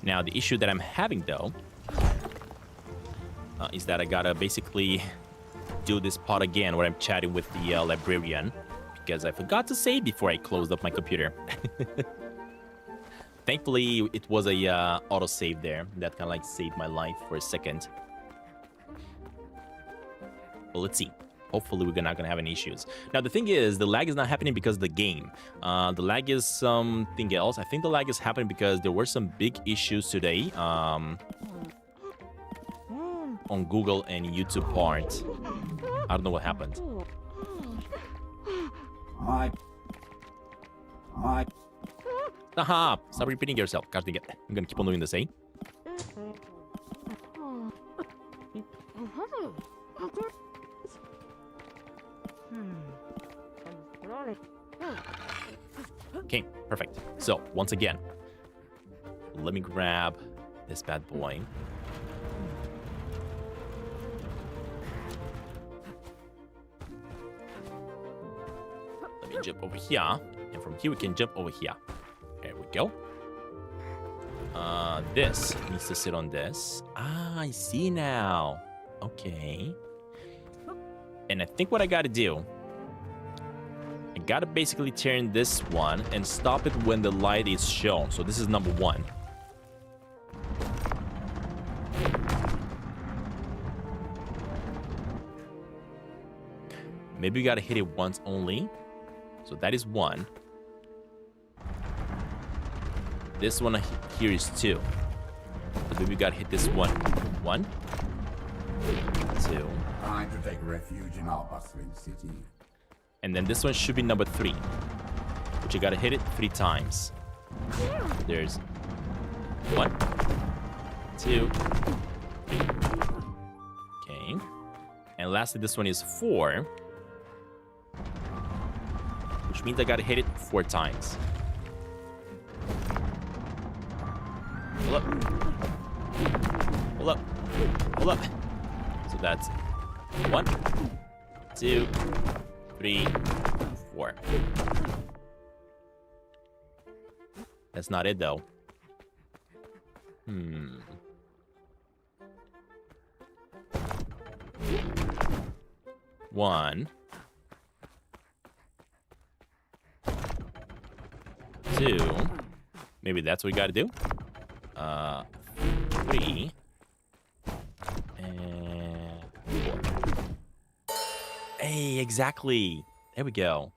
Now, the issue that I'm having, though, is that I gotta basically do this part again where I'm chatting with the librarian, because I forgot to save before I closed up my computer. Thankfully, it was a autosave there. That kind of like saved my life for a second. Well, let's see. Hopefully, we're not going to have any issues. Now, the thing is, the lag is not happening because of the game. The lag is something else. I think the lag is happening because there were some big issues today on Google and YouTube part. I don't know what happened. Aha! Stop repeating yourself. God dang it. I'm gonna keep on doing this, eh? Okay, perfect. So, once again, let me grab this bad boy. Let me jump over here. And from here, we can jump over here. There we go. This needs to sit on this. Ah, I see now. Okay. And I think what I gotta do, I gotta basically turn this one and stop it when the light is shown. So this is number 1. Maybe we gotta hit it once only. So that is 1. This one here is 2. So maybe we gotta hit this one. 1, 2. Time to take refuge in our bustling city. And then this one should be number 3. But you gotta hit it 3 times. There's 1, 2, 3. Okay. And lastly, this one is 4. Which means I gotta hit it 4 times. Hold up. Hold up. Hold up. So that's 1, 2, 3, 4. That's not it, though. 1, 2. Maybe that's what we gotta do. 3. And 4. Hey, exactly. There we go.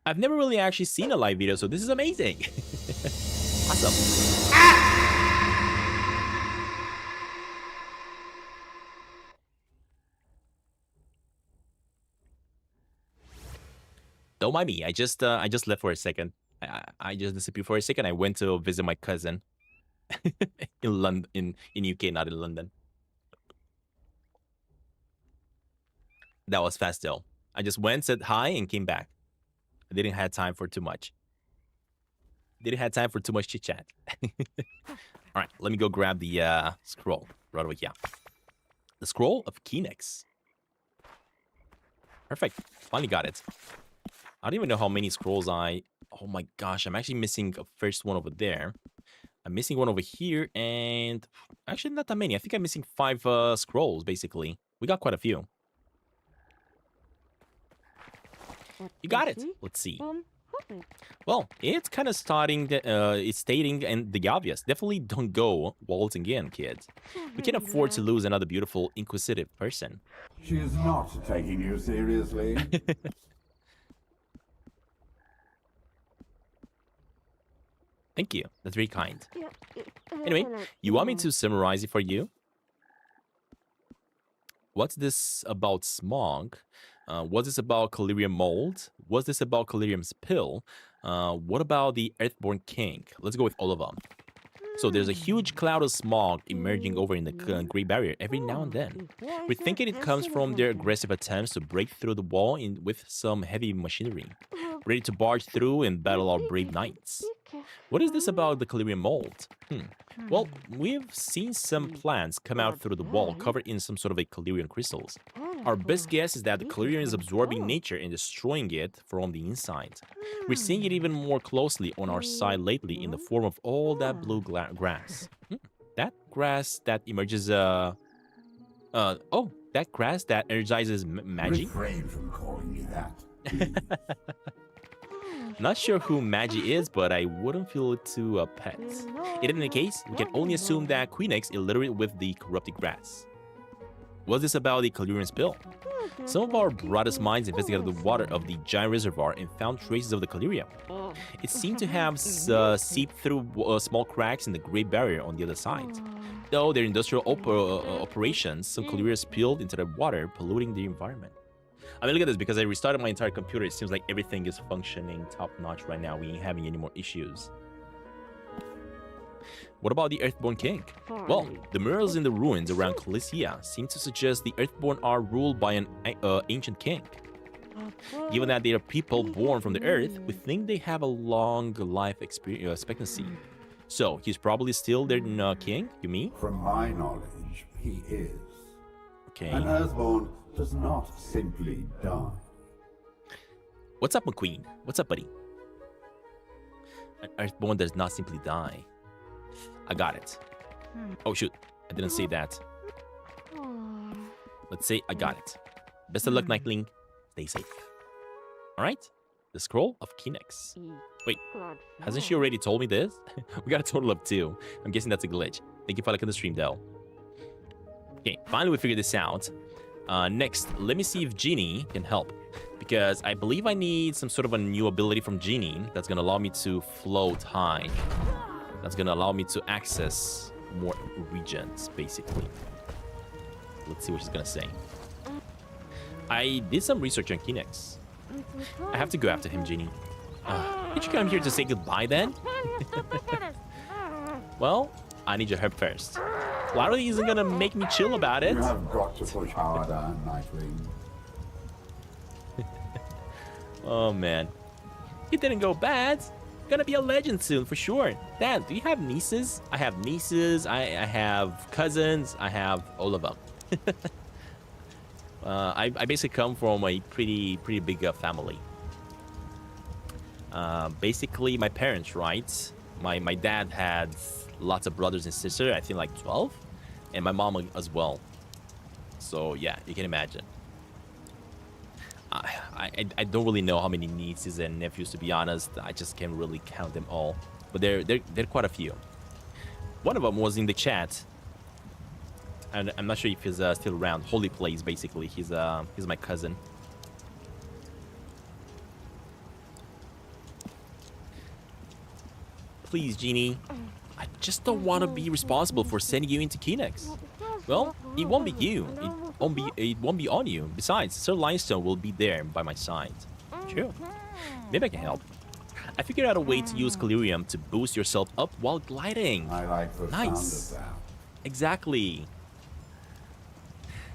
I've never really actually seen a live video, so this is amazing. Awesome. Don't mind me. I just left for a second. I just disappeared for a second. I went to visit my cousin in London, in UK, not in London. That was fast though. I just went, said hi, and came back. I didn't have time for too much. Didn't have time for too much chit chat. All right, let me go grab the scroll right over here. The scroll of Knightling. Perfect. Finally got it. I don't even know how many scrolls I... Oh my gosh, I'm actually missing a first one over there. I'm missing one over here, and... Actually, not that many. I think I'm missing 5 scrolls, basically. We got quite a few. You got it. Let's see. Well, it's kind of starting... it's stating and the obvious. Definitely don't go waltzing in, kids. We can't afford to lose another beautiful, inquisitive person. She is not taking you seriously. Thank you. That's very kind. Anyway, you want me to summarize it for you? What's this about smog? What's this about Collyrium mold? What's this about Collyrium's pill? What about the Earthborn king? Let's go with all of them. So there's a huge cloud of smog emerging over in the Great Barrier every now and then. We're thinking it comes from their aggressive attempts to break through the wall with some heavy machinery, ready to barge through and battle our brave knights. What is this about the Collyrium mold? Well, we've seen some plants come out through the wall covered in some sort of a Collyrium crystals. Our best guess is that the Calirium is absorbing nature and destroying it from the inside. We're seeing it even more closely on our side lately in the form of all that blue grass. That grass that emerges, that grass that energizes Magi? Refrain from calling me that, please. Not sure who Magi is, but I wouldn't feel it to a pet. In any case, we can only assume that Queenix illiterate with the corrupted grass. Was this about the Calirium spill? Some of our brightest minds investigated the water of the giant reservoir and found traces of the Calirium. It seemed to have seeped through small cracks in the Great Barrier on the other side. Though their industrial operations, some Calirium spilled into the water, polluting the environment. I mean, look at this, because I restarted my entire computer, it seems like everything is functioning top-notch right now. We ain't having any more issues. What about the Earthborn King? Well, the murals in the ruins around Colicia seem to suggest the Earthborn are ruled by an ancient king. Given that they are people born from the Earth, we think they have a long life expectancy. So, he's probably still their king, you mean? From my knowledge, he is. Okay. An Earthborn does not simply die. What's up, McQueen? What's up, buddy? An Earthborn does not simply die. I got it. Oh, shoot. I didn't say that. Let's say I got it. Best of luck, Knightling. Stay safe. Alright? The Scroll of Knightling. Wait, hasn't she already told me this? We got a total of 2. I'm guessing that's a glitch. Thank you for liking the stream, though. Okay, finally we figured this out. Next, let me see if Genie can help. Because I believe I need some sort of a new ability from Genie that's going to allow me to float high. That's going to allow me to access more regions, basically. Let's see what she's going to say. I did some research on Kinex. I have to go after him, Genie. Did you come here to say goodbye then? Well, I need your help first. Larry isn't gonna make me chill about it. You have got to push harder, Knightling. Oh man. It didn't go bad. Gonna be a legend soon for sure. Dad, do you have nieces? I have nieces, I have cousins, I have all of them. I basically come from a pretty big family. Basically my parents, right? My dad had lots of brothers and sisters, I think like 12, and my mom as well. So yeah, you can imagine. I don't really know how many nieces and nephews, to be honest. I just can't really count them all, but they're quite a few. One of them was in the chat, and I'm not sure if he's still around. Holy Plays, basically. He's my cousin. Please, Genie. I just don't want to be responsible for sending you into Kinex. Well, it won't be you. It won't be on you. Besides, Sir Limestone will be there by my side. True. Maybe I can help. I figured out a way to use Calirium to boost yourself up while gliding. I like the Nice. sound of that. Exactly.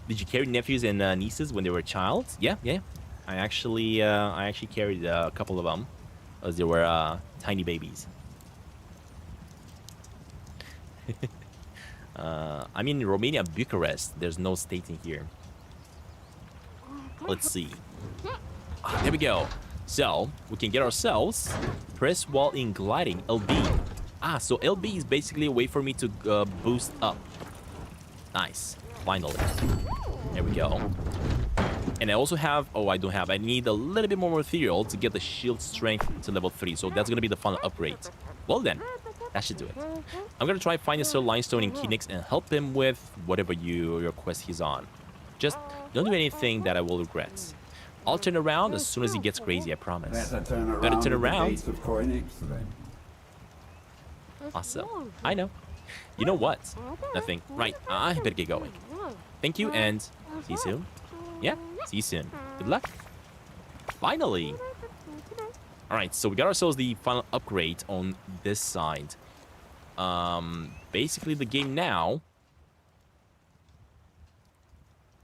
Did you carry nephews and nieces when they were a child? Yeah. I actually carried a couple of them as they were tiny babies. I'm in Romania, Bucharest. There's no state in here. Let's see. There we go. So, we can get ourselves press while in gliding, LB. So LB is basically a way for me to boost up. Nice. Finally. There we go. And I also have... Oh, I don't have. I need a little bit more material to get the shield strength to level 3. So that's going to be the final upgrade. Well then. That should do it. I'm gonna try finding Sir Limestone in Kinex and help him with whatever your quest he's on. Just don't do anything that I will regret. I'll turn around as soon as he gets crazy, I promise. Better turn around. Better turn at the around. gates of Coinix, then. Awesome. I know. You know what? Nothing. Right, I better get going. Thank you and see you soon. Yeah, see you soon. Good luck. Finally. Alright, so we got ourselves the final upgrade on this side. Basically the game now...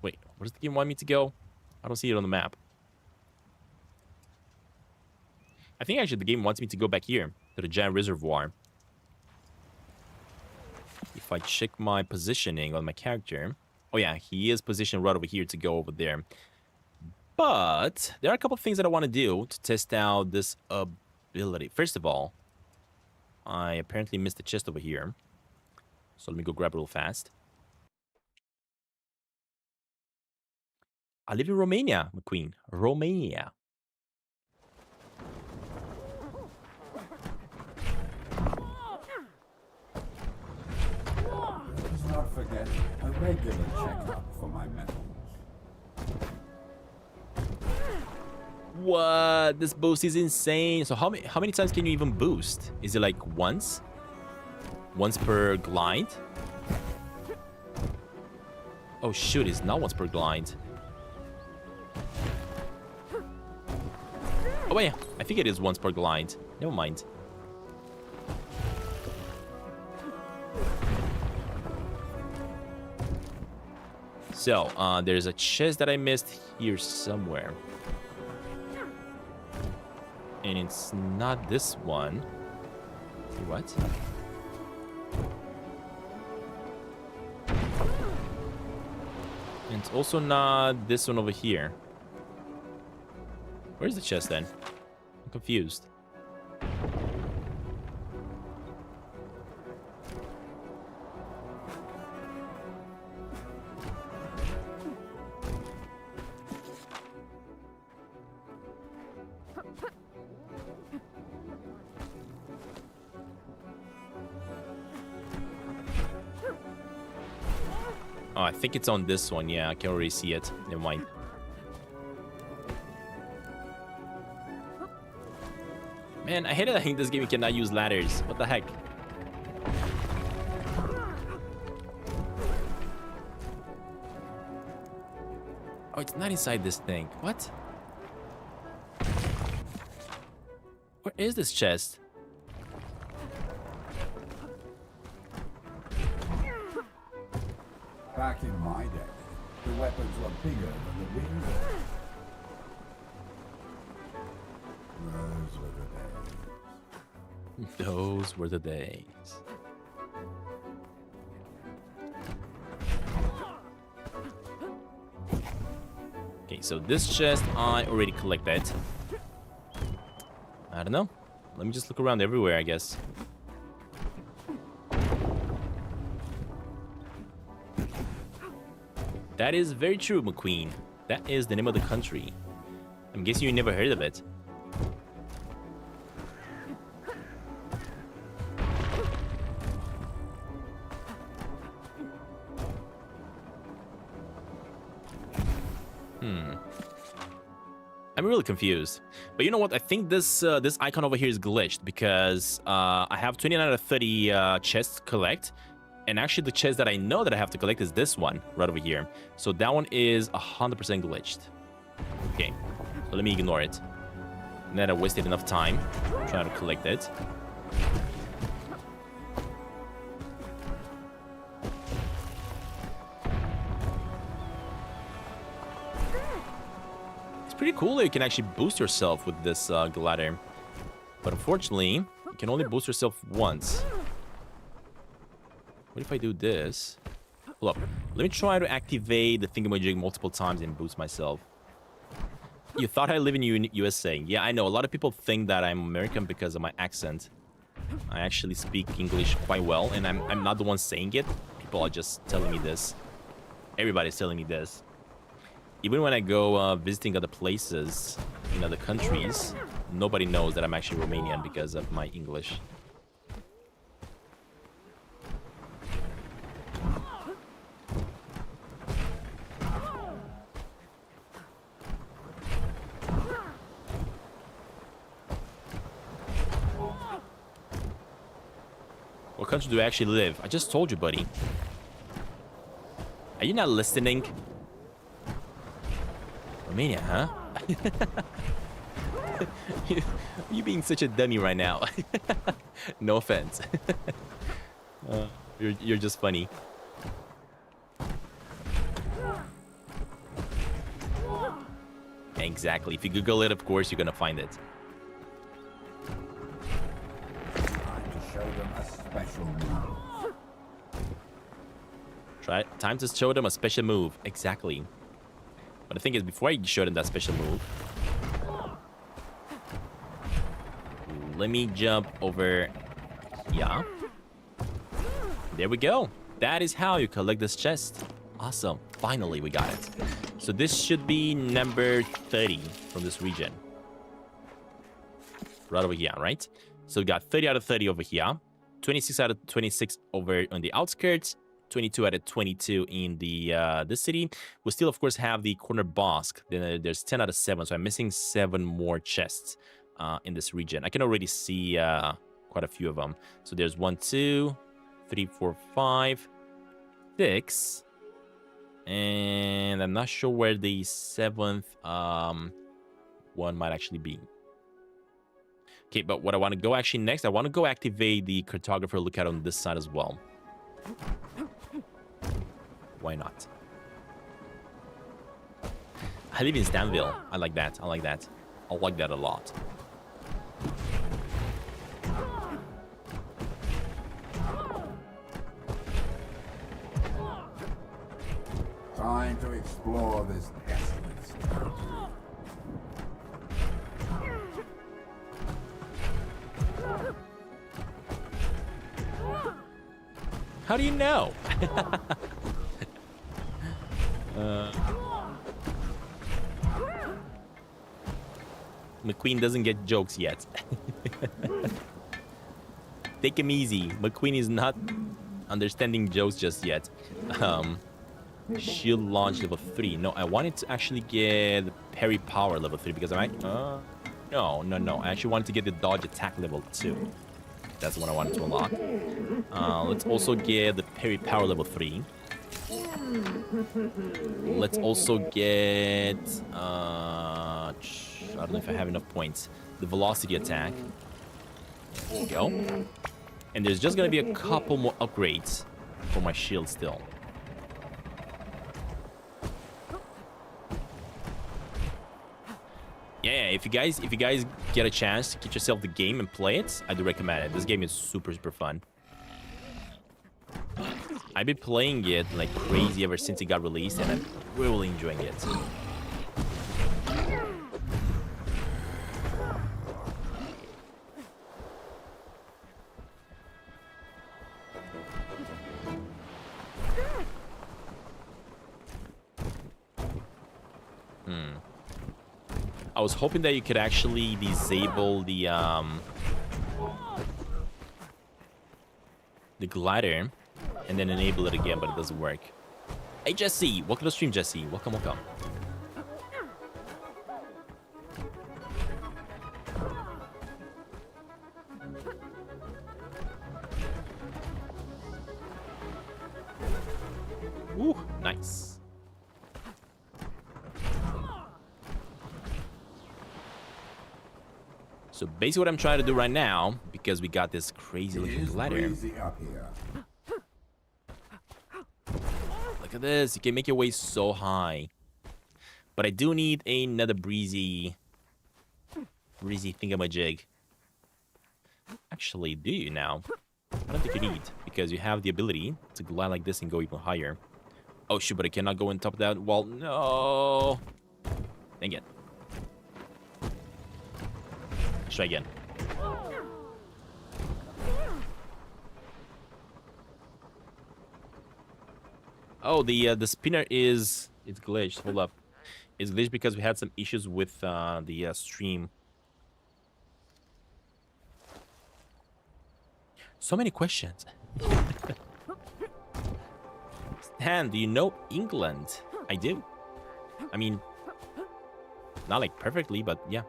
Wait, where does the game want me to go? I don't see it on the map. I think actually the game wants me to go back here, to the giant reservoir. If I check my positioning on my character... Oh yeah, he is positioned right over here to go over there. But there are a couple of things that I want to do to test out this ability. First of all, I apparently missed the chest over here. So let me go grab it real fast. I live in Romania, McQueen. Romania. Let's not forget a regular checkup for my metals. What? This boost is insane. So how many times can you even boost? Is it like once? Once per glide? Oh shoot, it's not once per glide. Oh wait, I think it is once per glide. Never mind. So, there's a chest that I missed here somewhere. And it's not this one. What? And it's also not this one over here. Where's the chest then? I'm confused. Oh, I think it's on this one. Yeah, I can already see it. Never mind. Man, I hate it. I think this game you cannot use ladders. What the heck? Oh, it's not inside this thing. What? Where is this chest? Back in my day, the weapons were bigger than the windows. Those were the days. Okay, so this chest I already collected. I don't know. Let me just look around everywhere, I guess. That is very true, McQueen. That is the name of the country. I'm guessing you never heard of it. I'm really confused. But you know what? I think this icon over here is glitched because I have 29 out of 30 chests to collect. And actually the chest that I know that I have to collect is this one right over here. So that one is 100% glitched. Okay, so let me ignore it. Now that I wasted enough time trying to collect it. Pretty cool that you can actually boost yourself with this glider. But unfortunately, you can only boost yourself once. What if I do this? Hold up. Let me try to activate the thingamajig multiple times and boost myself. You thought I live in USA. Yeah, I know. A lot of people think that I'm American because of my accent. I actually speak English quite well, and I'm not the one saying it. People are just telling me this. Everybody's telling me this. Even when I go visiting other places in other countries, nobody knows that I'm actually Romanian because of my English. What country do I actually live? I just told you, buddy. Are you not listening? Romania, huh? You being such a dummy right now. No offense. You're just funny. Exactly. If you Google it, of course, you're gonna find it. Time to show them a special move. Time to show them a special move. Exactly. But the thing is, before I show them that special move, let me jump over. Yeah. There we go. That is how you collect this chest. Awesome. Finally, we got it. So this should be number 30 from this region. Right over here, right? So we got 30 out of 30 over here. 26 out of 26 over on the outskirts. 22 out of 22 in the this city. We still, of course, have the corner boss. Then there's 10 out of 7. So I'm missing 7 more chests in this region. I can already see quite a few of them. So there's 1, 2, 3, 4, 5, 6. And I'm not sure where the 7th one might actually be. Okay, but what I want to go actually next, I want to go activate the cartographer lookout on this side as well. Why not? I live in Stanville. I like that. I like that. I like that a lot. Time to explore this desolate territory. How do you know? McQueen doesn't get jokes yet. Take him easy. McQueen is not understanding jokes just yet. Shield launch level 3. No, I wanted to actually get parry power level 3 because I might... no. I actually wanted to get the dodge attack level 2. That's what I wanted to unlock. Let's also get the parry power level 3. Let's also get... I don't know if I have enough points. The velocity attack. There we go. And there's just going to be a couple more upgrades for my shield still. Yeah, if you guys get a chance to get yourself the game and play it, I do recommend it. This game is super fun. I've been playing it like crazy ever since it got released, and I'm really enjoying it. I was hoping that you could actually disable the glider and then enable it again, but it doesn't work. Hey Jesse, welcome to the stream, Jesse. Welcome. Ooh, nice. So basically what I'm trying to do right now, because we got this crazy looking glider. Look at this, you can make your way so high. But I do need another breezy thingamajig. Actually, do you now? I don't think you need, because you have the ability to glide like this and go even higher. Oh shoot, but I cannot go on top of that wall. No! Dang it. Let's try again. Oh, the spinner it's glitched. Hold up. It's glitched because we had some issues with the stream. So many questions. Stan, do you know England? I do. I mean, not like perfectly, but yeah.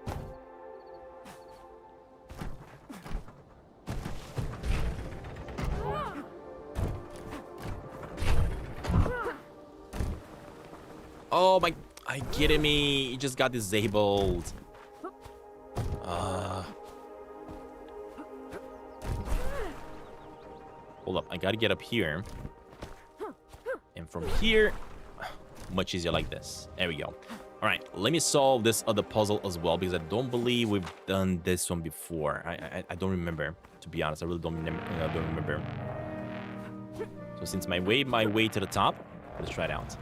Oh my, are you kidding me? It just got disabled. Hold up, I gotta get up here. And from here, much easier like this. There we go. All right, let me solve this other puzzle as well, because I don't believe we've done this one before. I don't remember, to be honest. I really don't remember. So since my way to the top, let's try it out.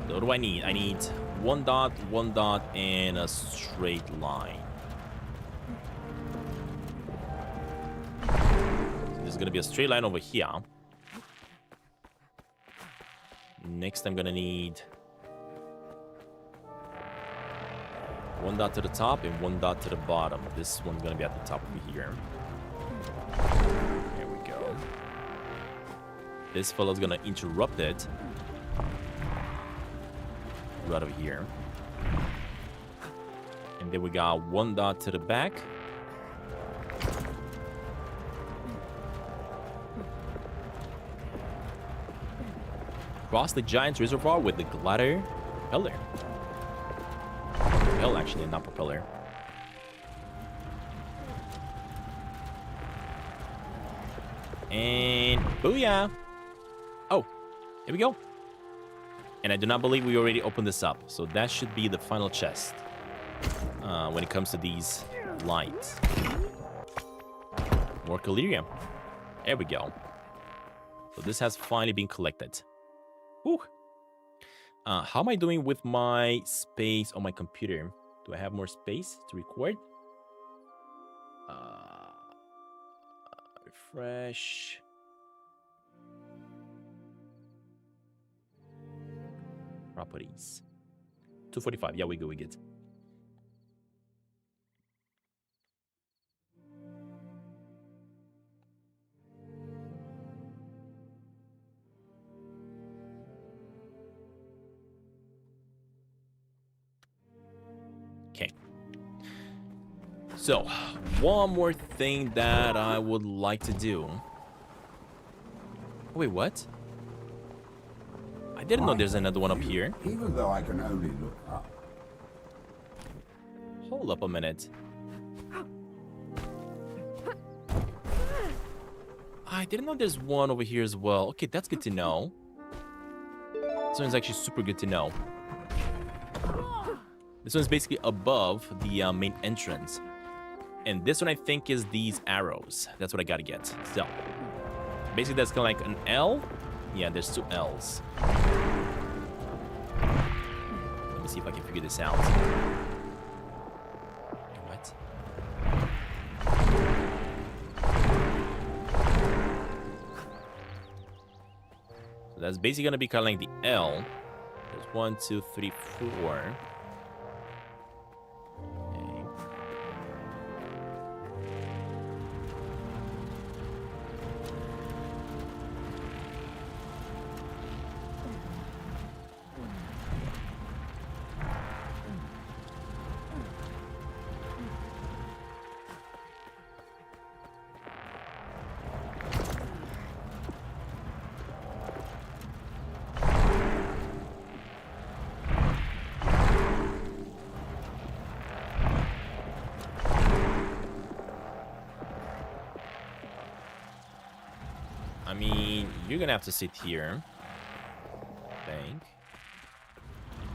So what do I need? I need 1 dot, 1 dot, and a straight line. So there's gonna be a straight line over here. Next, I'm gonna need 1 dot to the top and 1 dot to the bottom. This one's gonna be at the top over here. There we go. This fellow's gonna interrupt it right over here. And then we got 1 dot to the back. Cross the giant's reservoir with the glider propeller. Propel, actually, not propeller. And booyah! Oh, here we go. And I do not believe we already opened this up, so that should be the final chest when it comes to these lights. More Calirium. There we go. So this has finally been collected. Whew. How am I doing with my space on my computer? Do I have more space to record? Refresh. Properties. 245. Yeah, we good. Okay. So, one more thing that I would like to do. Wait, what? I didn't know there's another one up here. Even though I can only look up. Hold up a minute. I didn't know there's one over here as well. Okay, that's good to know. This one's actually super good to know. This one's basically above the main entrance. And this one I think is these arrows. That's what I gotta get. So, basically that's kind of like an L. Yeah, there's 2 L's. Let me see if I can figure this out. What? So that's basically gonna be kind of like the L. There's 1, 2, 3, 4. I mean, you're gonna have to sit here. I think.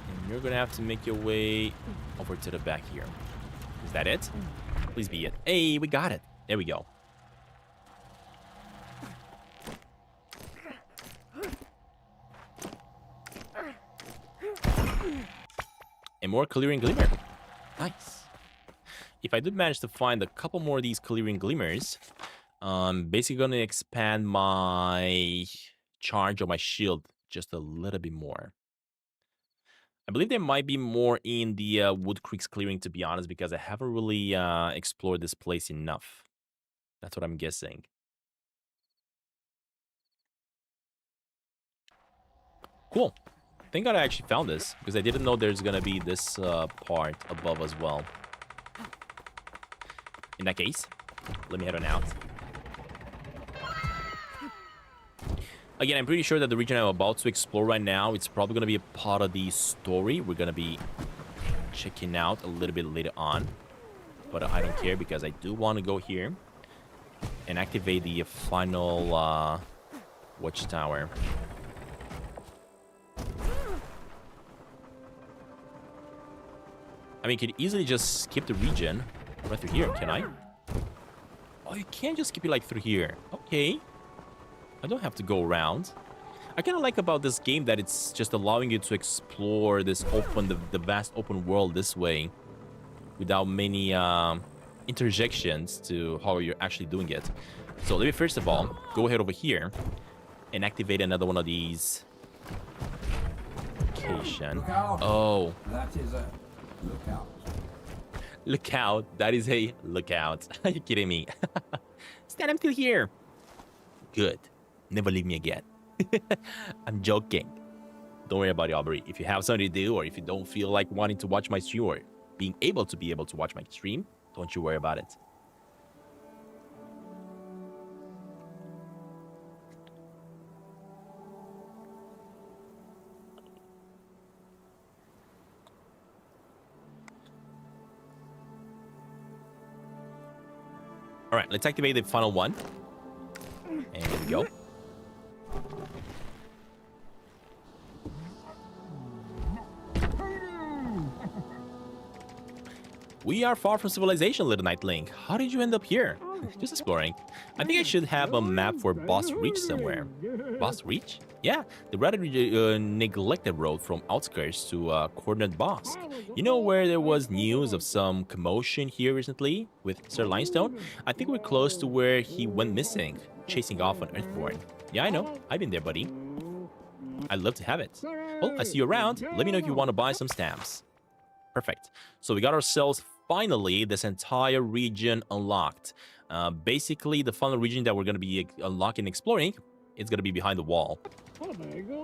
And you're gonna have to make your way over to the back here. Is that it? Please be it. Hey, we got it. There we go. And more Clearing Glimmer. Nice. If I did manage to find a couple more of these Clearing Glimmers, basically going to expand my charge on my shield just a little bit more. I believe there might be more in the Wood Creek's clearing, to be honest, because I haven't really explored this place enough. That's what I'm guessing. Cool. Thank God I actually found this, because I didn't know there's going to be this part above as well. In that case, let me head on out. Again, I'm pretty sure that the region I'm about to explore right now, it's probably going to be a part of the story we're going to be checking out a little bit later on. But I don't care because I do want to go here and activate the final watchtower. I mean, you could easily just skip the region right through here, can I? Oh, you can't just keep it like through here. Okay. I don't have to go around. I kind of like about this game that it's just allowing you to explore this the vast open world this way without many interjections to how you're actually doing it. So let me first of all go ahead over here and activate another one of these. Location. Look out. Oh, That is a lookout. lookout. That is a lookout. Are you kidding me? Stan, I'm still here. Good. Never leave me again. I'm joking. Don't worry about it, Aubrey. If you have something to do, or if you don't feel like wanting to watch my stream, or being able to watch my stream, don't you worry about it. All right, let's activate the final one. And there we go. We are far from civilization, little Knightling. How did you end up here? Just exploring. I think I should have a map for Boss Reach somewhere. Boss Reach? Yeah, the rather neglected road from outskirts to coordinate Boss. You know where there was news of some commotion here recently with Sir Limestone? I think we're close to where he went missing, chasing off on Earthborn. Yeah, I know. I've been there, buddy. I'd love to have it. Well, I see you around. Let me know if you want to buy some stamps. Perfect. So we got ourselves finally this entire region unlocked. Basically, the final region that we're going to be unlocking and exploring is going to be behind the wall.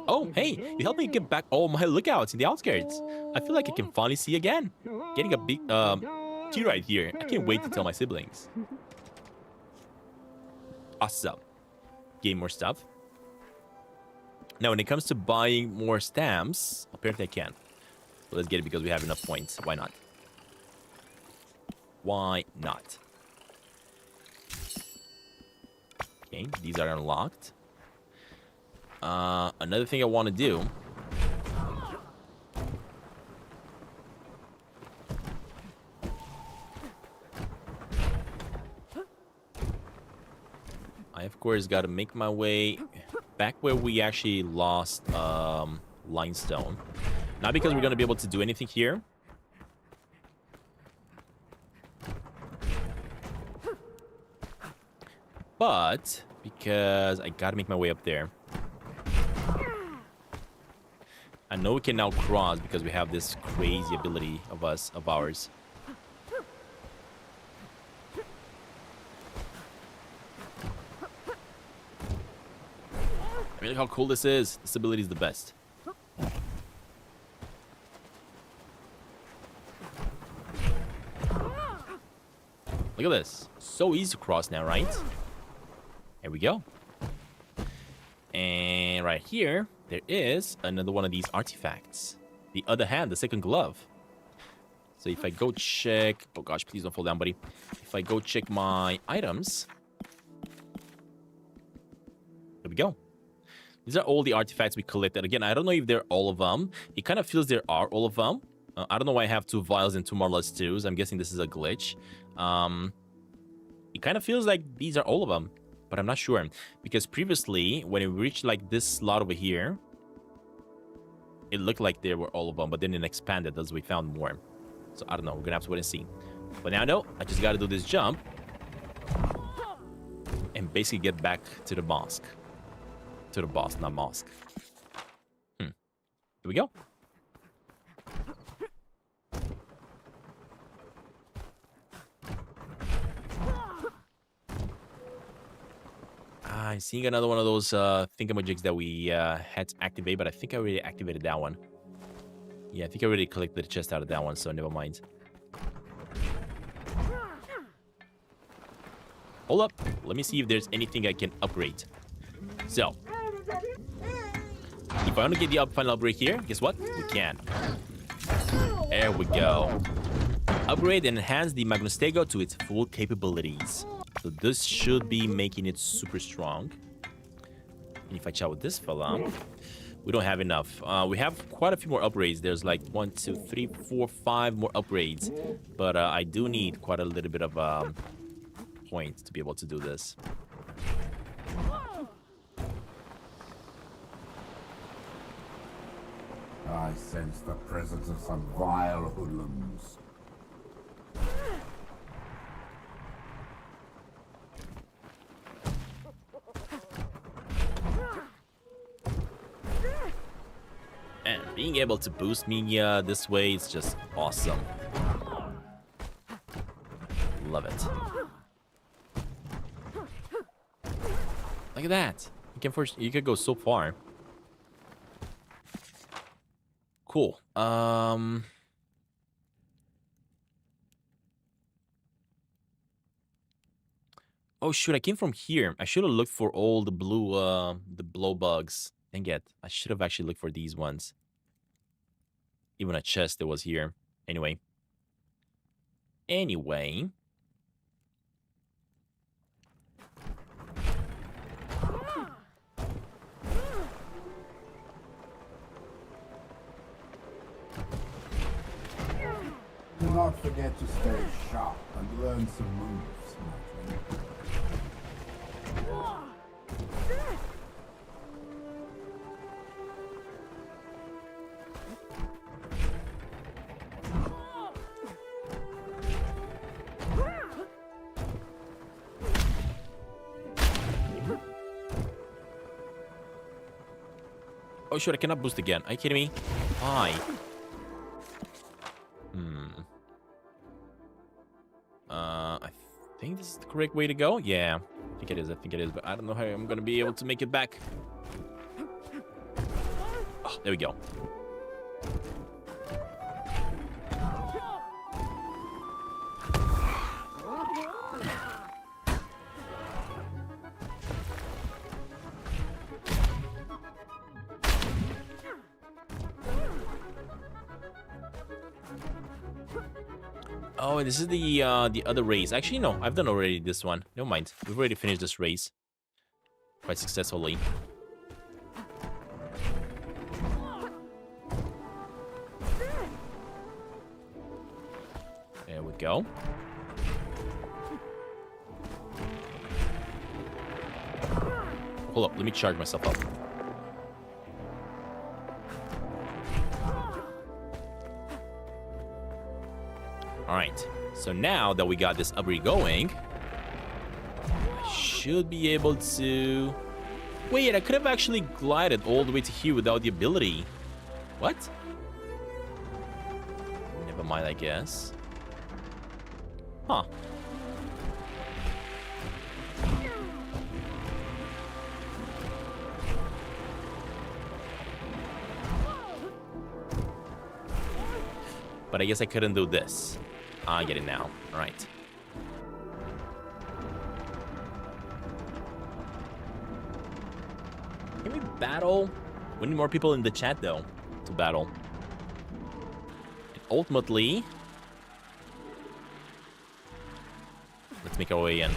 Oh, hey, you helped me get back all my lookouts in the outskirts. I feel like I can finally see again. Getting a big tea right here. I can't wait to tell my siblings. Awesome. Getting more stuff. Now, when it comes to buying more stamps, apparently I can. So let's get it because we have enough points. Why not? Why not? Okay, these are unlocked. Another thing I want to do. I, of course, got to make my way back where we actually lost limestone. Not because we're going to be able to do anything here. But because I got to make my way up there. I know we can now cross because we have this crazy ability of ours. I mean, look how cool this is. This ability is the best. Look at this. So easy to cross now, right? Here we go. And right here, there is another one of these artifacts. The other hand, the second glove. So if I go check... Oh gosh, please don't fall down, buddy. If I go check my items... There we go. These are all the artifacts we collected. Again, I don't know if they're all of them. It kind of feels there are all of them. I don't know why I have 2 vials and 2 Marla's 2s. I'm guessing this is a glitch. It kind of feels like these are all of them. But I'm not sure. Because previously, when it reached like this slot over here, it looked like they were all of them. But then it expanded as we found more. So I don't know. We're going to have to wait and see. But now I know I just got to do this jump. And basically get back to the mosque. To the boss, not mosque. Here we go. I'm seeing another one of those thingamajigs that we had to activate, but I think I already activated that one. Yeah, I think I already collected the chest out of that one, so never mind. Hold up. Let me see if there's anything I can upgrade. So, if I want to get the final upgrade here, guess what? We can. There we go. Upgrade and enhance the Magnostego to its full capabilities. So this should be making it super strong. And if I chat with this fella, we don't have enough. We have quite a few more upgrades. There's like 1, 2, 3, 4, 5 more upgrades. But I do need quite a little bit of point to be able to do this. I sense the presence of some vile hoodlums. And being able to boost me this way is just awesome. Love it. Look at that. You can go so far. Cool. Oh shoot, I came from here. I should have looked for all the blue the blow bugs. Dang it. I should have actually looked for these ones. Even a chest that was here. Anyway. Do not forget to stay sharp and learn some moves, Knightling. Oh shoot, I cannot boost again. Are you kidding me? Why? I think this is the correct way to go. Yeah, I think it is, but I don't know how I'm gonna be able to make it back. Oh, there we go. Oh, this is the other race. Actually, no, I've done already this one. Never mind. We've already finished this race quite successfully. There we go. Hold up, let me charge myself up. Alright, so now that we got this upgrade going, I should be able to... Wait, I could have actually glided all the way to here without the ability. What? Never mind, I guess. Huh. But I guess I couldn't do this. I get it now. All right. Can we battle? We need more people in the chat, though, to battle. And ultimately, let's make our way in.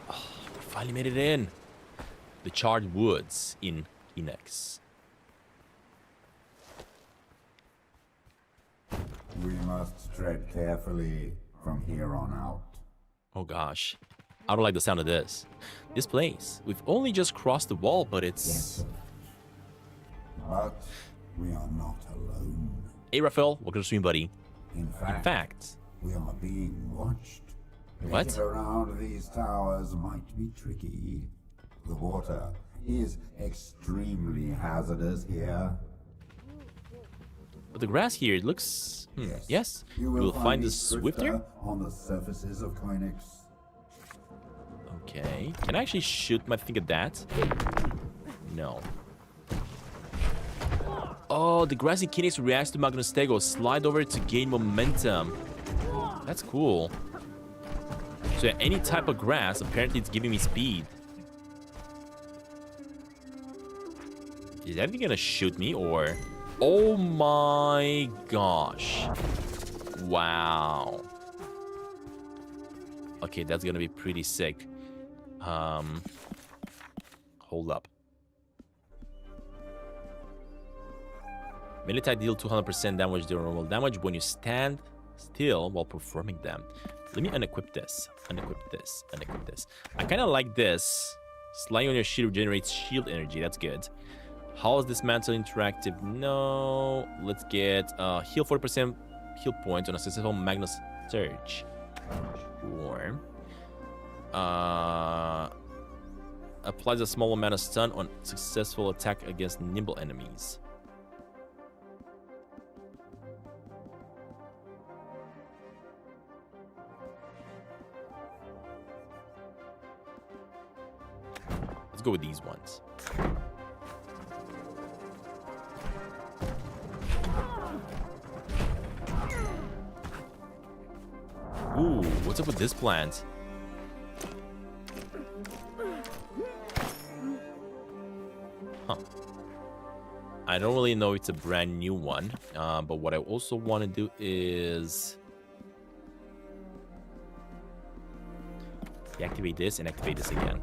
Oh, we finally made it in. The charred woods in Phoenix. We must tread carefully from here on out. Oh gosh, I don't like the sound of this. This place, we've only just crossed the wall, but it's... Yes. But we are not alone. Hey Raphael, welcome to the stream, buddy. In fact, we are being watched. What? Getting around these towers might be tricky. The water is extremely hazardous here. But the grass here, it looks... Yes. You We'll find the swifter swifter? on the surfaces of Koinix. Okay. Can I actually shoot my thing at that? No. Oh, the grassy kinetics reacts to Magnostego. Slide over to gain momentum. That's cool. So any type of grass, apparently it's giving me speed. Is that gonna shoot me or... Oh my gosh. Wow. Okay, that's gonna be pretty sick. Hold up. Melee attack deal 200% damage to normal damage when you stand still while performing them. Let me unequip this. Unequip this. Unequip this. I kind of like this. Sliding on your shield generates shield energy. That's good. How is this mantle interactive? No. Let's get heal 40% heal points on a successful Magnus Surge. Or applies a small amount of stun on successful attack against nimble enemies. Let's go with these ones. Ooh, what's up with this plant? Huh. I don't really know if it's a brand new one, but what I also want to do is deactivate this and activate this again.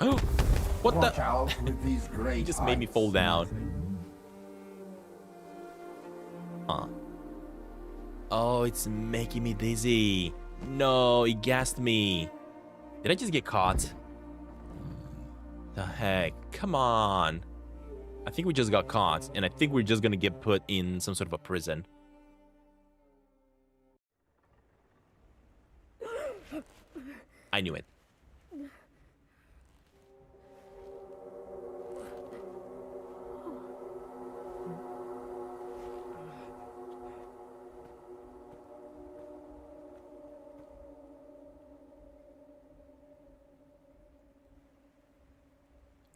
Oh, what Watch the? out with these great He just made me fall down. Huh. Oh, it's making me dizzy. No, it gassed me. Did I just get caught? The heck? Come on. I think we just got caught, and I think we're just gonna get put in some sort of a prison. I knew it.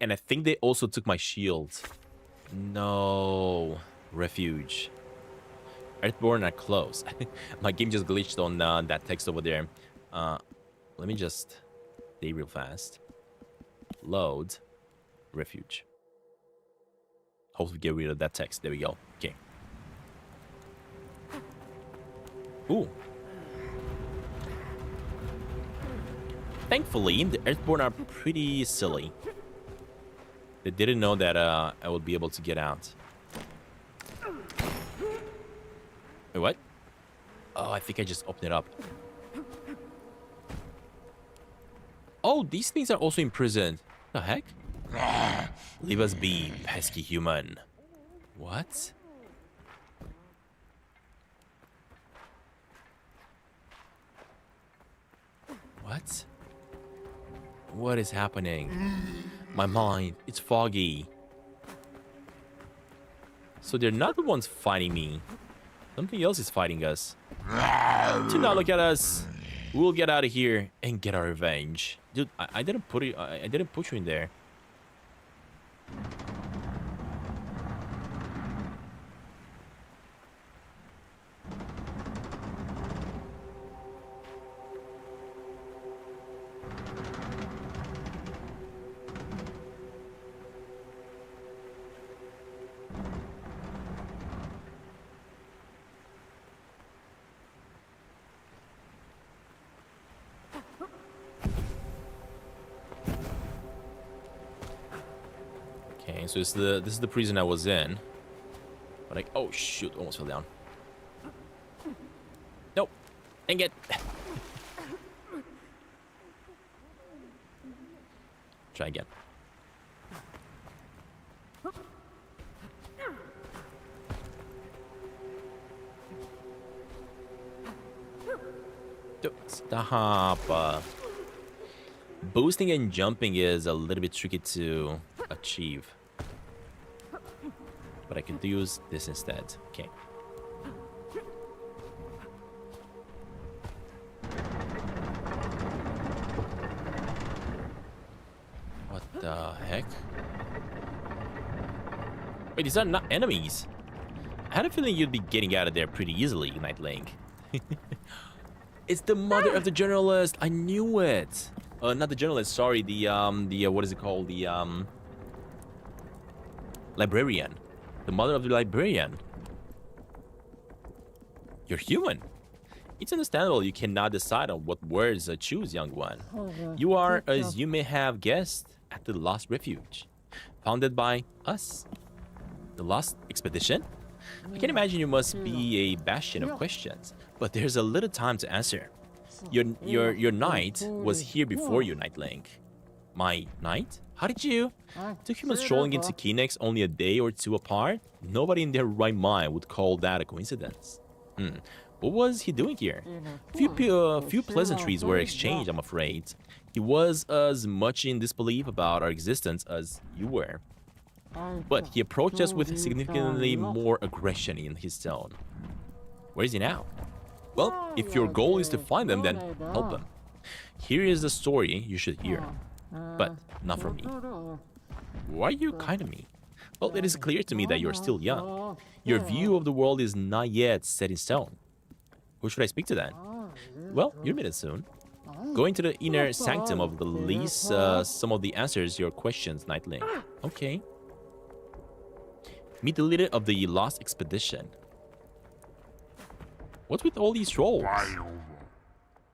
And I think they also took my shield. No. Refuge. Earthborn are close. My game just glitched on that text over there. Let me just stay real fast. Load. Refuge. Hopefully get rid of that text. There we go. Okay. Ooh. Thankfully, the Earthborn are pretty silly. They didn't know that I would be able to get out. Wait, what? Oh, I think I just opened it up. Oh, these things are also imprisoned. The heck? Leave us be, pesky human. What? What? What is happening? My mind, it's foggy. So they're not the ones fighting me. Something else is fighting us. Do not look at us. We'll get out of here and get our revenge. Dude, I didn't put it. I didn't put you in there. Okay, so this is the prison I was in. But like, oh shoot, almost fell down. Nope, dang it. Try again. Stop. Boosting and jumping is a little bit tricky to achieve. But I could use this instead. Okay. What the heck? Wait, these are not enemies. I had a feeling you'd be getting out of there pretty easily, Knightling. It's the mother of the journalist. I knew it. Not the journalist. Sorry, the what is it called? The librarian. The mother of the librarian. You're human. It's understandable you cannot decide on what words to choose, young one. You are, as you may have guessed, at the Lost Refuge, founded by us. The Lost Expedition? I can imagine you must be a bastion of questions, but there's a little time to answer. Your knight was here before you, Knightling. My knight? How did you? Two humans strolling into Kinex only a day or two apart? Nobody in their right mind would call that a coincidence. What was he doing here? Few pleasantries were exchanged, I'm afraid. He was as much in disbelief about our existence as you were. But he approached us with significantly more aggression in his tone. Where is he now? Well, if your goal is to find them, then help him. Here is the story you should hear, but not from me. Why are you kind to me? Well, it is clear to me that you're still young. Your view of the world is not yet set in stone. Who should I speak to then? Well, you'll meet it soon. Go into the inner sanctum of the least some of the answers to your questions, Knightling. Okay. Meet the leader of the Lost Expedition. What's with all these trolls?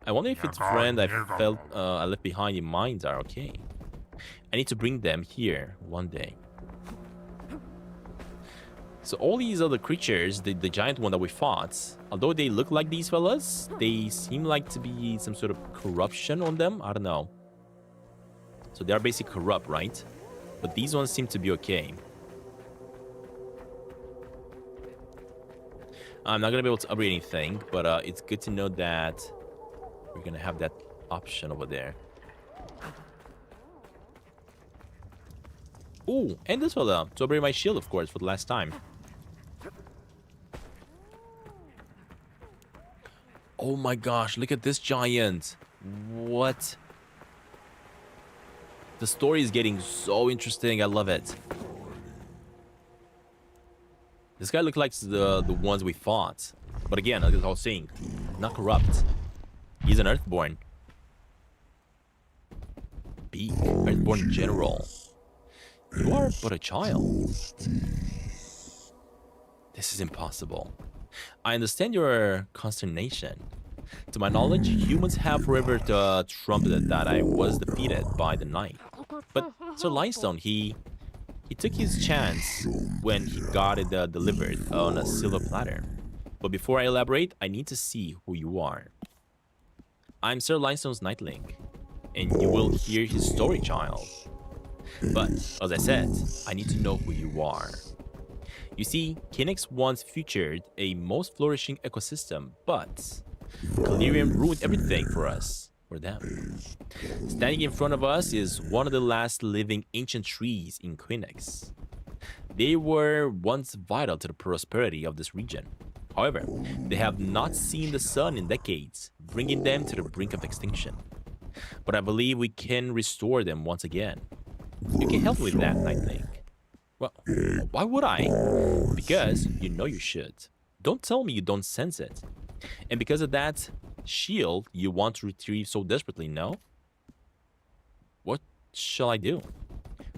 I wonder if its friend I left behind in mines are okay. I need to bring them here one day. So all these other creatures, the giant one that we fought, although they look like these fellas, they seem like to be some sort of corruption on them. I don't know. So they are basically corrupt, right? But these ones seem to be okay. I'm not going to be able to upgrade anything, but it's good to know that we're going to have that option over there. Oh, and this fella, to upgrade my shield, of course, for the last time. Oh my gosh, look at this giant. What? The story is getting so interesting. I love it. This guy looks like the ones we fought. But again, like I was saying, not corrupt. He's an Earthborn. Be Earthborn General. You are but a child. This is impossible. I understand your consternation. To my knowledge, humans have forever trumpeted that I was defeated by the knight. But Sir Limestone, he took his chance when he got it delivered on a silver platter. But before I elaborate, I need to see who you are. I'm Sir Limestone's Knightling, and you will hear his story, child. But, as I said, I need to know who you are. You see, Kinex once featured a most flourishing ecosystem, but Calirium ruined everything for us, for them. Standing in front of us is one of the last living ancient trees in Kinex. They were once vital to the prosperity of this region. However, they have not seen the sun in decades, bringing them to the brink of extinction. But I believe we can restore them once again. You can help with that, Knightling. Well, why would I? Because you know you should. Don't tell me you don't sense it. And because of that shield you want to retrieve so desperately, no? What shall I do?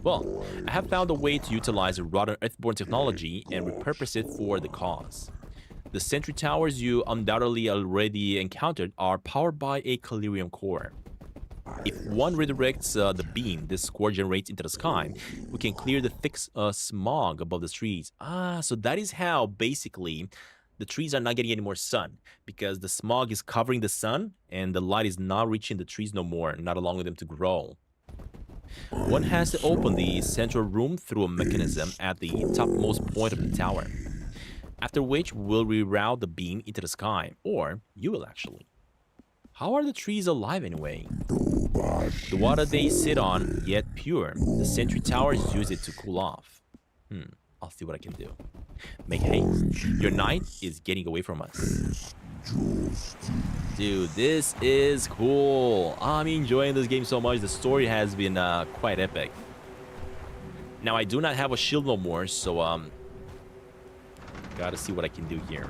Well, I have found a way to utilize the rotten Earthborn technology and repurpose it for the cause. The sentry towers you undoubtedly already encountered are powered by a Calirium core. If one redirects the beam this core generates into the sky, we can clear the thick smog above the trees. So that is how, basically, the trees are not getting any more sun, because the smog is covering the sun, and the light is not reaching the trees no more, not allowing them to grow. One has to open the central room through a mechanism at the topmost point of the tower, after which we'll reroute the beam into the sky, or you will actually. How are the trees alive anyway? The water they sit on, yet pure. The sentry towers use it to cool off. I'll see what I can do. Make haste. Your knight is getting away from us. Dude, this is cool. I'm enjoying this game so much. The story has been quite epic. Now, I do not have a shield no more, so gotta see what I can do here.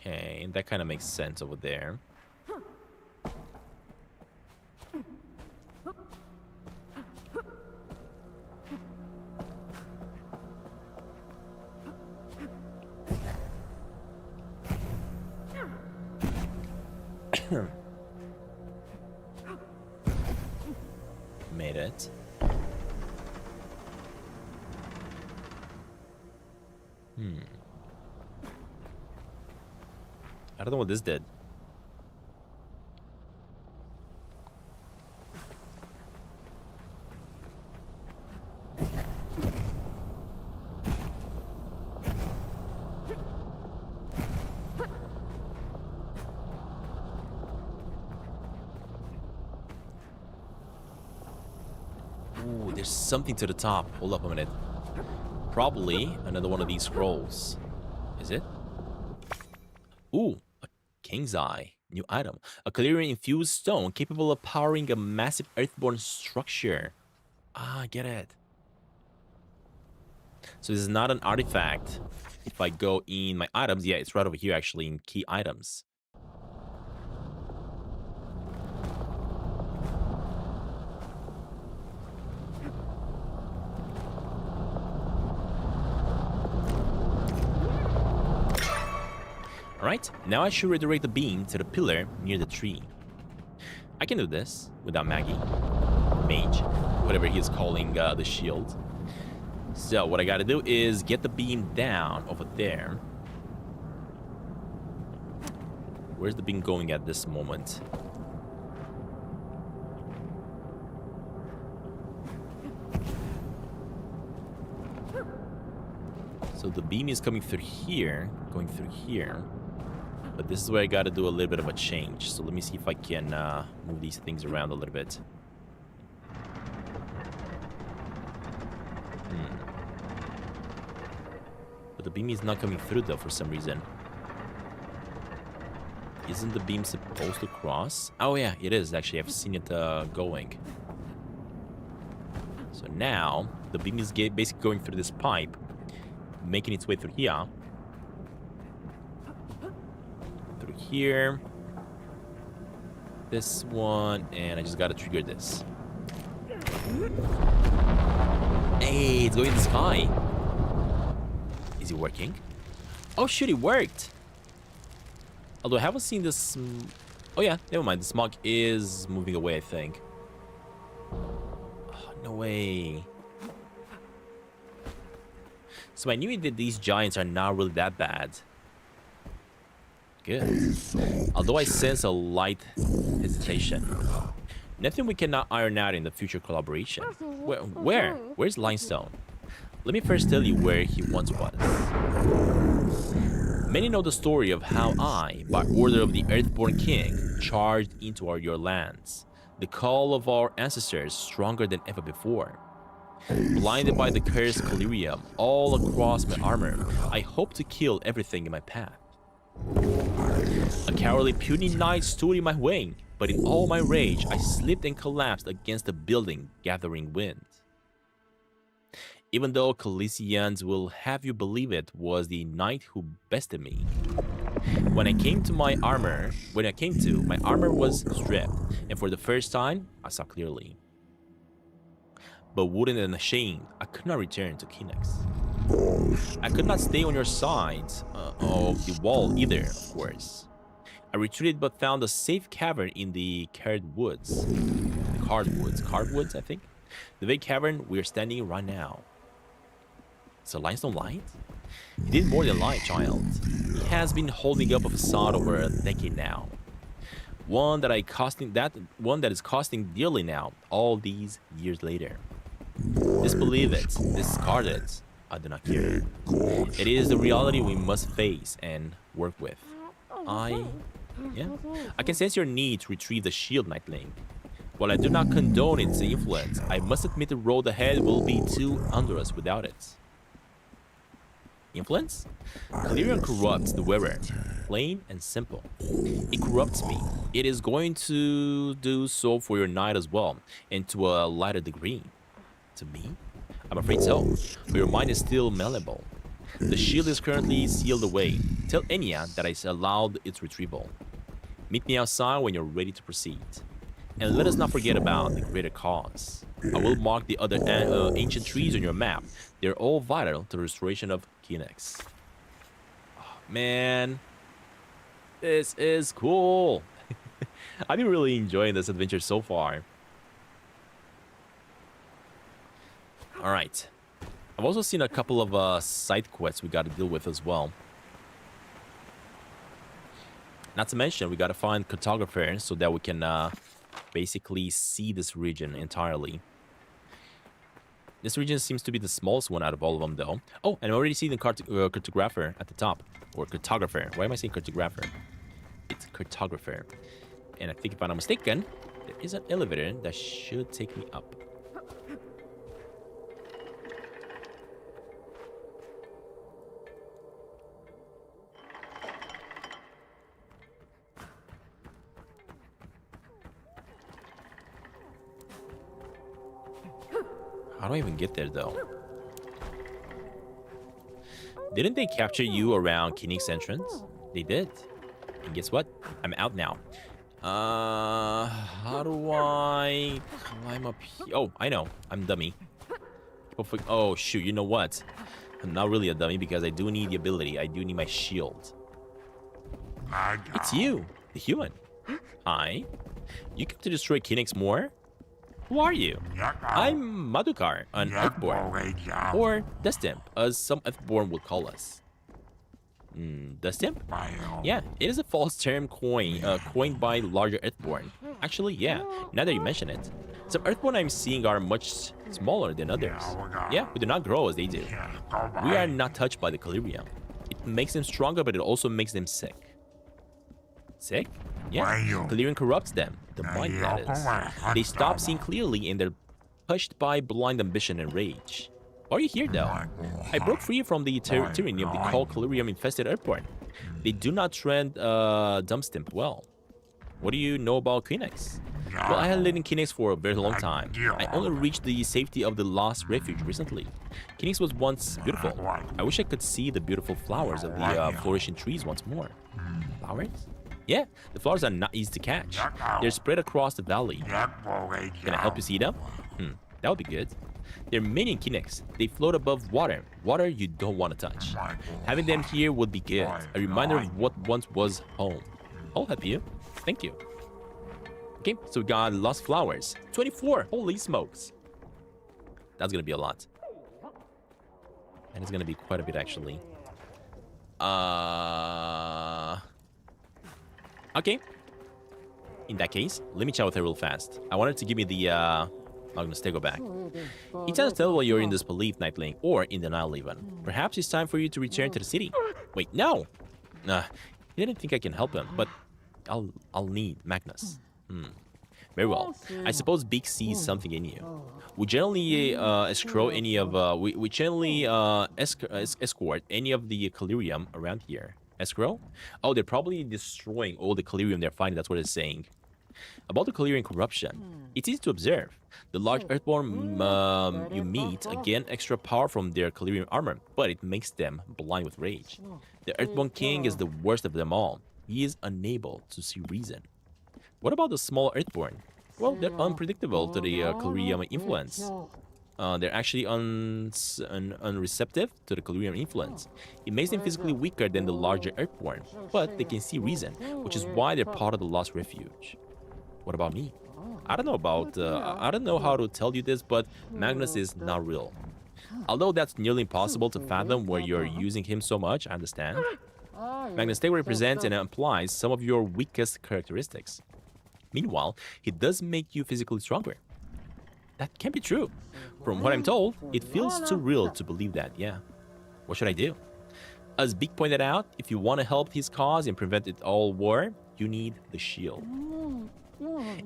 Okay, Okay, that kind of makes sense over there. Made it. I don't know what this did. Ooh, there's something to the top. Hold up a minute. Probably another one of these scrolls. Is it? Ooh, a king's eye. New item. A Calirian-infused stone capable of powering a massive earthborn structure. Ah, I get it. So this is not an artifact. If I go in my items, yeah, it's right over here actually in key items. Alright, now I should redirect the beam to the pillar near the tree. I can do this without Maggie. Mage, whatever he is calling the shield. So what I gotta do is get the beam down over there. Where's the beam going at this moment? So the beam is coming through here, going through here. But this is where I gotta do a little bit of a change. So let me see if I can move these things around a little bit. But the beam is not coming through though for some reason. Isn't the beam supposed to cross? Oh yeah, it is actually. I've seen it going. So now the beam is basically going through this pipe, making its way through here. Through here. This one, and I just gotta trigger this. Hey, it's going in the sky. Is it working? Oh shoot, it worked! Although I haven't seen this... Oh yeah, never mind. The smog is moving away, I think. Oh, no way. So I knew that these giants are not really that bad. Good. Although I sense a light hesitation. Nothing we cannot iron out in the future collaboration. Where? Where's Limestone? Let me first tell you where he once was. Many know the story of how I, by order of the Earthborn King, charged into your lands. The call of our ancestors stronger than ever before. Blinded by the cursed Calirium all across my armor, I hope to kill everything in my path. A cowardly puny knight stood in my way, but in all my rage, I slipped and collapsed against the building, gathering wind. Even though Calisians will have you believe it was the knight who bested me. When I came to, my armor was stripped, and for the first time, I saw clearly. But wooden and ashamed, I could not return to Kinex. I could not stay on your side of the wall either, of course. I retreated but found a safe cavern in the Card Woods, I think? The big cavern we're standing right now. It's a limestone light? He did more than lie, child. He has been holding up a facade over a decade now. One that is costing dearly now, all these years later. Disbelieve it, discard it. I do not care. It is the reality we must face and work with. I can sense your need to retrieve the shield, Knightling. While I do not condone its influence, I must admit the road ahead will be too onerous without it. Influence? Calirium corrupts the wearer. Plain and simple. It corrupts me. It is going to do so for your knight as well, and to a lighter degree. To me? I'm afraid so, but your mind is still malleable. The shield is currently sealed away. Tell Enya that I allowed its retrieval. Meet me outside when you're ready to proceed. And let us not forget about the greater cause. I will mark the other ancient trees on your map. They're all vital to the restoration of Phoenix. Oh, man, this is cool. I've been really enjoying this adventure so far. Alright. I've also seen a couple of side quests we gotta deal with as well. Not to mention, we gotta find cartographers so that we can basically see this region entirely. This region seems to be the smallest one out of all of them, though. Oh, and I already see the cartographer at the top. Or cartographer. Why am I saying cartographer? It's cartographer. And I think if I'm not mistaken, there is an elevator that should take me up. How do I even get there, though? Didn't they capture you around Kinnick's entrance? They did. And guess what? I'm out now. How do I climb up here? Oh, I know. I'm dummy. Oh, shoot. You know what? I'm not really a dummy because I do need the ability. I do need my shield. It's you, the human. Hi. You come to destroy Kinnick's more? Who are you? I'm Madukar, an Earthborn, or Dustimp, as some Earthborn would call us. Dustimp? Yeah, it is a false term coined by larger Earthborn. Actually, yeah, now that you mention it. Some Earthborn I'm seeing are much smaller than others. Yeah, we do not grow as they do. We are not touched by the Calirium. It makes them stronger, but it also makes them sick. Sick? Yeah, Calirium corrupts them. The mind, that is. They stop seeing clearly and they're pushed by blind ambition and rage. Why are you here, though? I broke free from the tyranny of the cold Calirium-infested Earthborn. They do not tread Dumpstimp well. What do you know about Phoenix? Well, I had lived in Phoenix for a very long time. I only reached the safety of the Lost Refuge recently. Phoenix was once beautiful. I wish I could see the beautiful flowers of the flourishing trees once more. Flowers? Yeah, the flowers are not easy to catch. They're spread across the valley. Can I help you see them? That would be good. There are many in Phoenix. They float above water. Water you don't want to touch. Having them here would be good. A reminder of what once was home. I'll help you. Thank you. Okay, so we got lost flowers. 24. Holy smokes. That's gonna be a lot. And it's gonna be quite a bit, actually. Okay. In that case, let me chat with her real fast. I wanted to give me the, Magnus-Tego back. It's understandable you're in disbelief, Knightling, or in denial even. Perhaps it's time for you to return to the city. Wait, no! He didn't think I can help him, but I'll need Magnus. Very well. I suppose Beak sees something in you. We generally escort any of escort any of the Calirium around here. Escrow? Oh, they're probably destroying all the Calirium they're finding. That's what it's saying. About the Calirium corruption, it's easy to observe. The large Earthborn you meet gain extra power from their Calirium armor, but it makes them blind with rage. The Earthborn King is the worst of them all. He is unable to see reason. What about the small Earthborn? Well, they're unpredictable to the Calirium influence. They're actually unreceptive to the Calirium influence. It makes them physically weaker than the larger Earthborn, but they can see reason, which is why they're part of the Lost Refuge. What about me? I don't know how to tell you this, but Magnus is not real. Although that's nearly impossible to fathom where you're using him so much, I understand. Magnus-Tego represents and implies some of your weakest characteristics. Meanwhile, he does make you physically stronger. That can't be true. From what I'm told, it feels too real to believe that, yeah. What should I do? As Beak pointed out, if you want to help his cause and prevent it all war, you need the shield.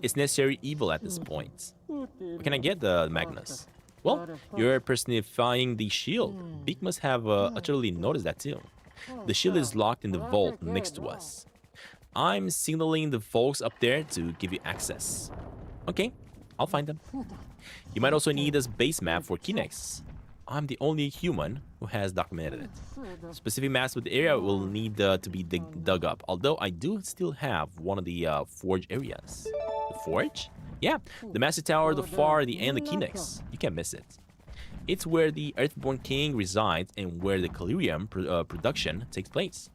It's necessary evil at this point. Where can I get the Magnus? Well, you're personifying the shield. Beak must have utterly noticed that too. The shield is locked in the vault next to us. I'm signaling the folks up there to give you access. Okay, I'll find them. You might also need this base map for Kinex. I'm the only human who has documented it. Specific maps of the area will need to be dug up, although I do still have one of the forge areas. The forge? Yeah, the massive tower, the far, the and the Kinix. You can't miss it. It's where the Earthborn King resides and where the Calirium production takes place.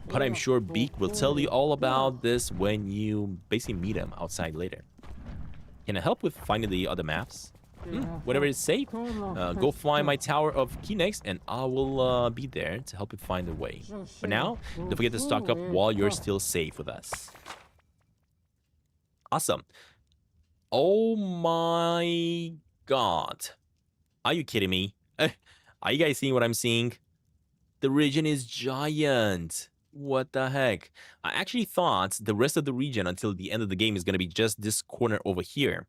But I'm sure Beak will tell you all about this when you basically meet him outside later. Can I help with finding the other maps? Whatever is safe, go find my Tower of Kinix and I will be there to help you find the way. For now, don't forget to stock up while you're still safe with us. Awesome. Oh my god. Are you kidding me? Are you guys seeing what I'm seeing? The region is giant. What the heck? I actually thought the rest of the region until the end of the game is going to be just this corner over here.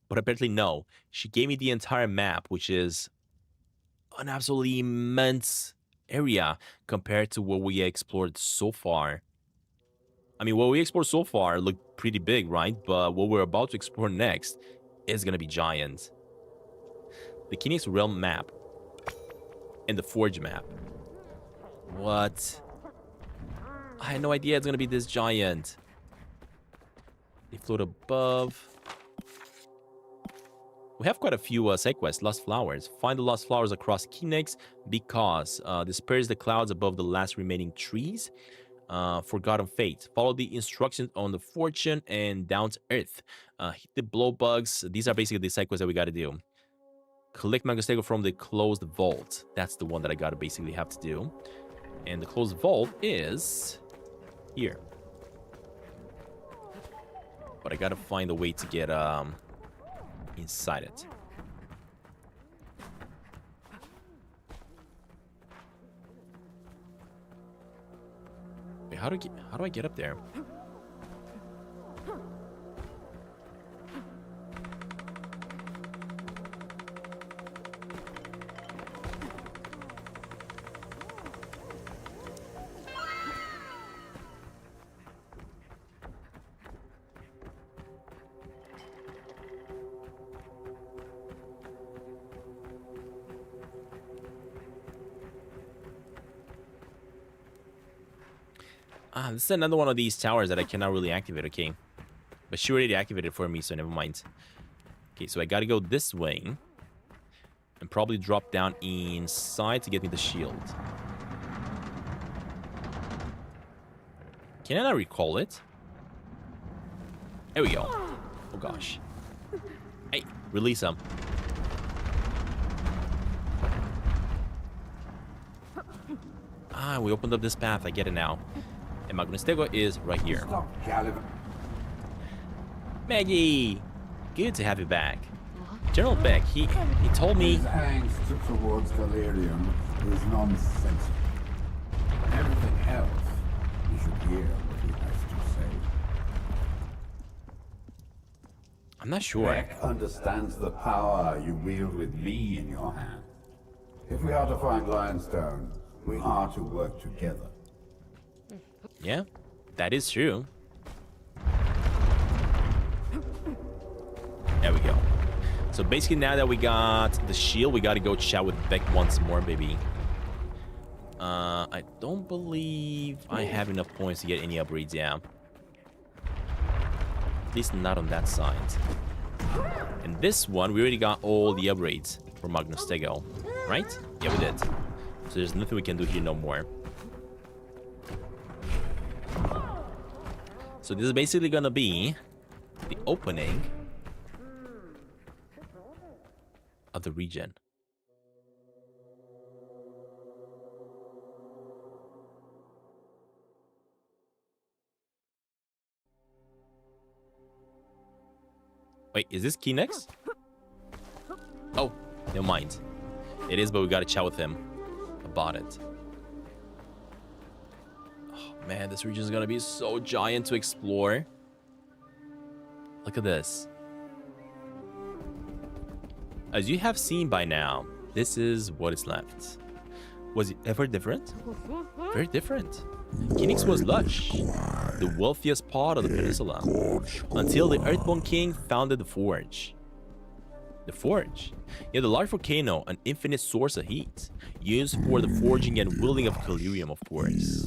But apparently no. She gave me the entire map, which is an absolutely immense area compared to what we explored so far. I mean, what we explored so far looked pretty big, right? But what we're about to explore next is going to be giant. The Kinix Realm map and the Forge map. What? I had no idea it's going to be this giant. They float above. We have quite a few side quests. Lost Flowers. Find the lost flowers across Kinix because disperse the clouds above the last remaining trees. Forgotten Fate. Follow the instructions on the Fortune and down to Earth. Hit the blow bugs. These are basically the side quests that we got to do. Collect Magostego from the closed vault. That's the one that I gotta basically have to do. And the closed vault is here. But I gotta find a way to get inside it. Wait, how do I get up there? This is another one of these towers that I cannot really activate, okay. But she already activated for me, so never mind. Okay, so I gotta go this way. And probably drop down inside to get me the shield. Can I not recall it? There we go. Oh gosh. Hey, release him. Ah, we opened up this path. I get it now. And Magostego is right here. Maggie! Good to have you back. General Beck, he told me... His angst towards Calirium is nonsensical. Everything else, you should hear what he has to say. I'm not sure. Beck understands the power you wield with me in your hand. If we are to find Lionstone, we are to work together. Yeah, that is true. There we go. So basically now that we got the shield, we got to go chat with Beck once more, baby. I don't believe I have enough points to get any upgrades, yeah. At least not on that side. And this one, we already got all the upgrades for Magostego, right? Yeah, we did. So there's nothing we can do here no more. So this is basically gonna be the opening of the region. Wait, is this Kinix? Oh, never mind. It is, but we gotta chat with him about it. Man, this region is gonna be so giant to explore. Look at this. As you have seen by now, this is what is left. Was it ever different? Very different. Kinix was lush, the wealthiest part of the peninsula, until the Earthborn King founded the forge. The forge. Yeah, the large volcano, an infinite source of heat, used for the forging and wielding of Calirium, of course.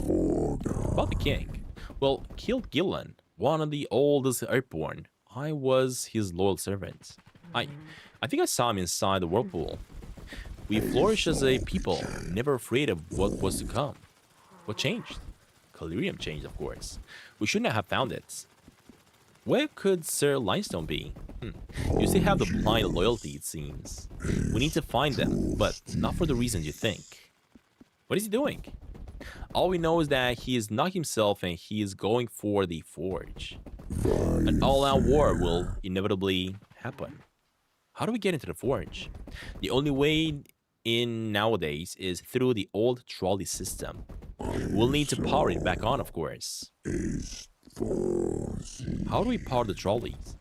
About the king. Well, killed Gillen, one of the oldest Earthborn. I was his loyal servant. I think I saw him inside the whirlpool. We flourished as a people, never afraid of what was to come. What changed? Calirium changed, of course. We shouldn't have found it. Where could Sir Limestone be? You still have the blind loyalty, it seems. We need to find them, but not for the reasons you think. What is he doing? All we know is that he is not himself and he is going for the forge. An all-out war will inevitably happen. How do we get into the forge? The only way in nowadays is through the old trolley system. We'll need to power it back on, of course. How do we power the trolleys?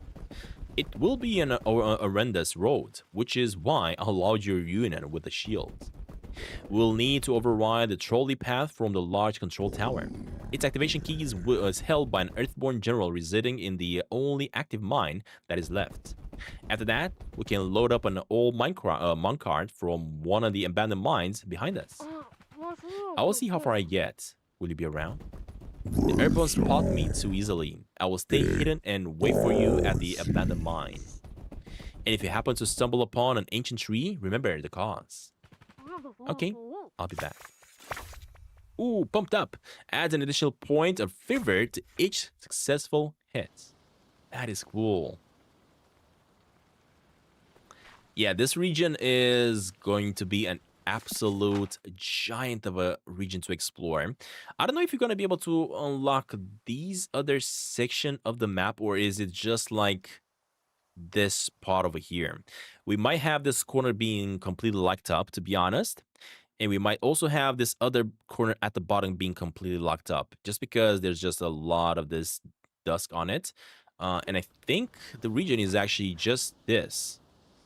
It will be an horrendous road, which is why I allowed your union with the shield. We'll need to override the trolley path from the large control tower. Its activation key is held by an Earthborn general residing in the only active mine that is left. After that, we can load up an old minecart from one of the abandoned mines behind us. I will see how far I get. Will you be around? The Earthborn spot me too easily. I will stay hidden and wait for you at the abandoned mine. And if you happen to stumble upon an ancient tree, remember the cause. Okay, I'll be back. Ooh, pumped up. Adds an additional point of favor to each successful hit. That is cool. Yeah, this region is going to be an absolute giant of a region to explore. I don't know if you're going to be able to unlock these other section of the map, or is it just like this part over here. We might have this corner being completely locked up, to be honest. And we might also have this other corner at the bottom being completely locked up, just because there's just a lot of this dusk on it. And I think the region is actually just this.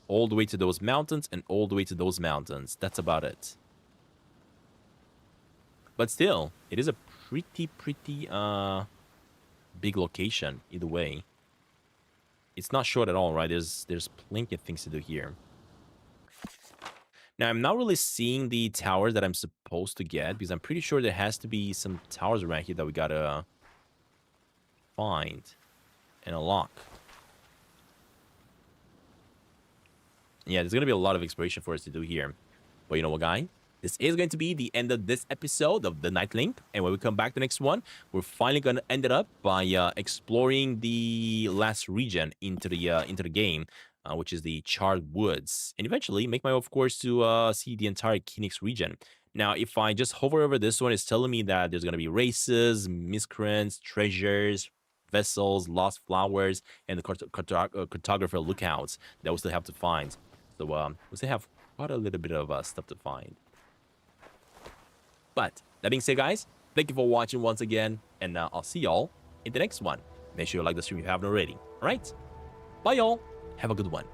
All the way to those mountains and all the way to those mountains. That's about it. But still, it is a pretty big location either way. It's not short at all, right? There's plenty of things to do here. Now, I'm not really seeing the towers that I'm supposed to get, because I'm pretty sure there has to be some towers around here that we gotta find and unlock. Yeah, there's gonna be a lot of exploration for us to do here. But you know what, guys? This is going to be the end of this episode of the Knightling. And when we come back to the next one, we're finally going to end it up by exploring the last region into the game, which is the Charred Woods. And eventually make my way, of course, to see the entire Phoenix region. Now, if I just hover over this one, it's telling me that there's going to be races, miscreants, treasures, vessels, lost flowers, and the cartographer lookouts that we still have to find. So we still have quite a little bit of stuff to find. But that being said, guys, thank you for watching once again, and I'll see y'all in the next one. Make sure you like the stream if you haven't already. All right? Bye, y'all. Have a good one.